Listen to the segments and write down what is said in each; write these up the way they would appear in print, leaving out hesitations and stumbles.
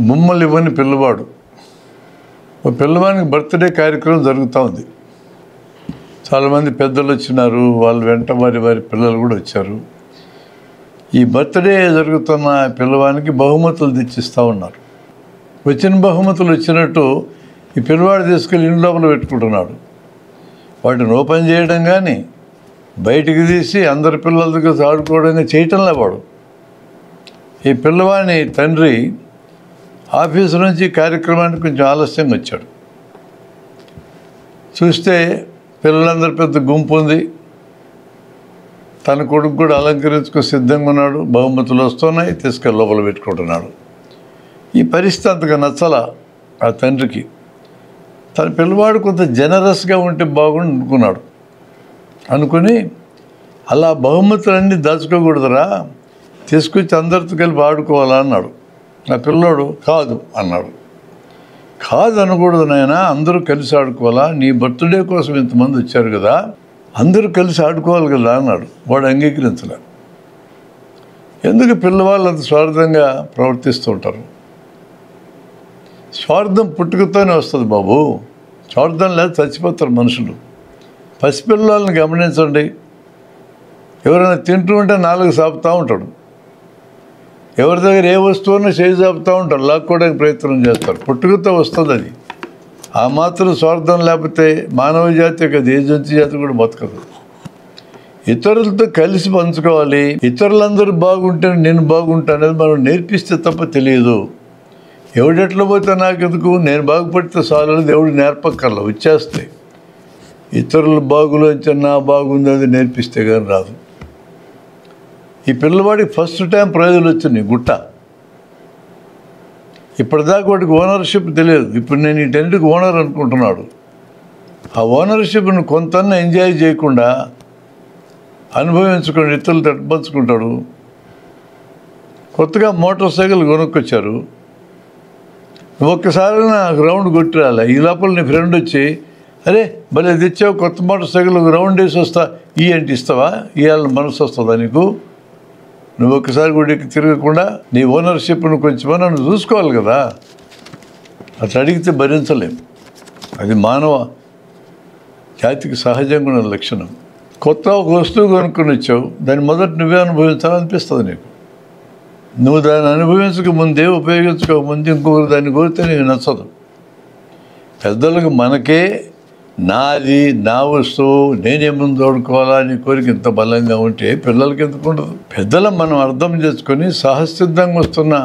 బొమ్మలు ఇవ్వని పిల్లవాడు. ఒక పిల్లవానికి బర్త్డే కార్యక్రమం జరుగుతూ ఉంది. చాలామంది పెద్దలు వచ్చినారు, వాళ్ళు వెంట వారి పిల్లలు కూడా వచ్చారు. ఈ బర్త్డే జరుగుతున్న పిల్లవానికి బహుమతులు తెచ్చిస్తూ ఉన్నారు. వచ్చిన బహుమతులు వచ్చినట్టు ఈ పిల్లవాడు తీసుకెళ్ళి ఇంటి లోపల పెట్టుకుంటున్నాడు. వాటిని ఓపెన్ చేయడం కానీ బయటికి తీసి అందరి పిల్లల దగ్గర ఆడుకోవడం చేయటంలే వాడు. ఈ పిల్లవాడిని తండ్రి ఆఫీసు నుంచి కార్యక్రమానికి కొంచెం ఆలస్యంగా వచ్చాడు. చూస్తే పిల్లలందరూ పెద్ద గుంపు ఉంది. తన కొడుకు కూడా అలంకరించుకో సిద్ధంగా ఉన్నాడు. బహుమతులు వస్తున్నాయి, తీసుకెళ్ళి లోపల పెట్టుకుంటున్నాడు. ఈ పరిస్థితి అంతగా నచ్చల ఆ తండ్రికి. తన పిల్లవాడు కొంత జనరస్గా ఉంటే బాగుండు అనుకుని అలా బహుమతులన్నీ దాచుకోకూడదురా, తీసుకొచ్చి అందరితో కలిపి ఆడుకోవాలా అన్నాడు. ఆ పిల్లోడు కాదు అన్నాడు. కాదు అనకూడదు నాయనా, అందరూ కలిసి ఆడుకోవాలా, నీ బర్త్డే కోసం ఇంతమంది వచ్చారు కదా, అందరూ కలిసి ఆడుకోవాలి కదా అన్నాడు. వాడు అంగీకరించలే. ఎందుకు పిల్లవాళ్ళు అంత స్వార్థంగా ప్రవర్తిస్తూ ఉంటారు? స్వార్థం పుట్టుకతోనే వస్తుంది బాబు. స్వార్థం లేదు, చచ్చిపోతారు మనుషులు. పసిపిల్లల్ని గమనించండి. ఎవరైనా తింటూ ఉంటే నాలుగు సాపుతూ ఉంటాడు. ఎవరి దగ్గర ఏ వస్తువున్నా చేయి సాపుతూ ఉంటారు, లాక్కోవడానికి ప్రయత్నం చేస్తారు. పుట్టుకతో వస్తుంది అది. ఆ మాత్రం స్వార్థం లేకపోతే మానవ జాతి కదా, ఏ జంతు జాతి కూడా బతకదు. ఇతరులతో కలిసి పంచుకోవాలి. ఇతరులందరూ బాగుంటే నేను బాగుంటా అనేది మనం నేర్పిస్తే తప్ప తెలియదు. ఎవడెట్లా పోతే నాకెందుకు, నేను బాగుపడితే చాలు, దేవుడు నేర్పక్కర్లా, వచ్చేస్తాయి. ఇతరుల బాగులోంచి నా బాగుంది అది నేర్పిస్తే కానీ రాదు. ఈ పిల్లవాడికి ఫస్ట్ టైం ప్రైజులు వచ్చినాయి గుట్ట. ఇప్పటిదాకా వాడికి ఓనర్షిప్ తెలియదు. ఇప్పుడు నేను ఈ టెంట్కి ఓనర్ అనుకుంటున్నాడు. ఆ ఓనర్షిప్ను కొంత ఎంజాయ్ చేయకుండా అనుభవించుకొని ఇతరులతో పంచుకుంటాడు. కొత్తగా మోటార్ సైకిల్ కొనుక్కొచ్చారు. ఒక్కసారి నాకు రౌండ్ కొట్టిరాలి. ఈ లోపల నీ ఫ్రెండ్ వచ్చి, అరే భలే తెచ్చావు కొత్త మోటార్ సైకిల్, రౌండ్ వేసి వస్తా ఈ అంటే ఇస్తావా? ఇవాళ మనసు వస్తుందా నీకు? నువ్వు ఒక్కసారి కూడా తిరగకుండా నీ ఓనర్షిప్ను కొంచెం నన్ను చూసుకోవాలి కదా. అట్లా అడిగితే భరించలేం. అది మానవ జాతికి సహజంగా ఉన్న లక్షణం. కొత్త ఒక వస్తువు కొనుక్కొని వచ్చావు, దాన్ని మొదట నువ్వే అనుభవించాలనిపిస్తుంది నీకు. నువ్వు దాన్ని అనుభవించక ముందే, ఉపయోగించుకోకముందే ఇంకొకరు దాన్ని కోరితే నీకు నచ్చదు. పెద్దలకు మనకే నాది, నా వస్తువు, నేనే ముందు తోడుకోవాలా అని కోరిక ఇంత బలంగా ఉంటే పిల్లలకి ఎందుకు ఉండదు? పెద్దలను మనం అర్థం చేసుకొని సహసిద్ధంగా వస్తున్న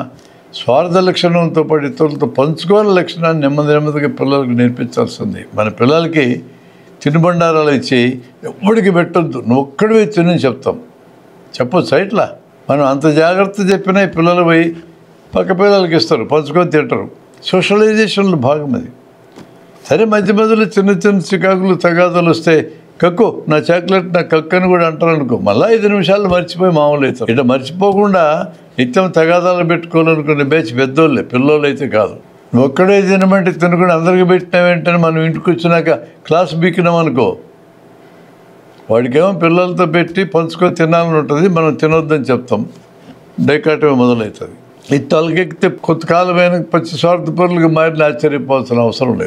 స్వార్థ లక్షణంతో పాటు ఇతరులతో పంచుకోవాల లక్షణాన్ని నెమ్మదిగా పిల్లలకు నేర్పించాల్సింది. మన పిల్లలకి తినుబండారాలు ఇచ్చి ఎప్పటికి పెట్టొద్దు, నువ్వు ఒక్కడివే తిని చెప్తాం. చెప్పొచ్చు ఇట్లా. మనం అంత జాగ్రత్త చెప్పినా ఈ పిల్లలు పోయి పక్క పిల్లలకి ఇస్తారు, పంచుకొని తింటారు. సోషలైజేషన్లో భాగం అది. సరే మధ్య మధ్యలో చిన్న చికాకులు తగాదాలు వస్తే కక్కు నా చాక్లెట్ నా కక్కు అని కూడా అంటారు అనుకో, మళ్ళీ 5 నిమిషాలు మర్చిపోయి మామూలు అవుతారు. ఇట్లా మర్చిపోకుండా నిత్యం తగాదాలు పెట్టుకోవాలనుకునే బ్యాచ్ పెద్దోళ్ళే, పిల్లోళ్ళు అయితే కాదు. నువ్వు ఒక్కడే తినమంటే తినకుండా అందరికీ పెట్టినావేంటని మనం ఇంటికి వచ్చినాక క్లాస్ బీకినాం అనుకో, వాడికేమో పిల్లలతో పెట్టి పంచుకొని తినాలని ఉంటుంది, మనం తినొద్దని చెప్తాం. డైకాటమే మొదలవుతుంది. ఈ తలకెక్కితే కొంతకాలమైన పచ్చి స్వార్థపరులుగా మారిన ఆశ్చర్యపోవాల్సిన అవసరం లేదు.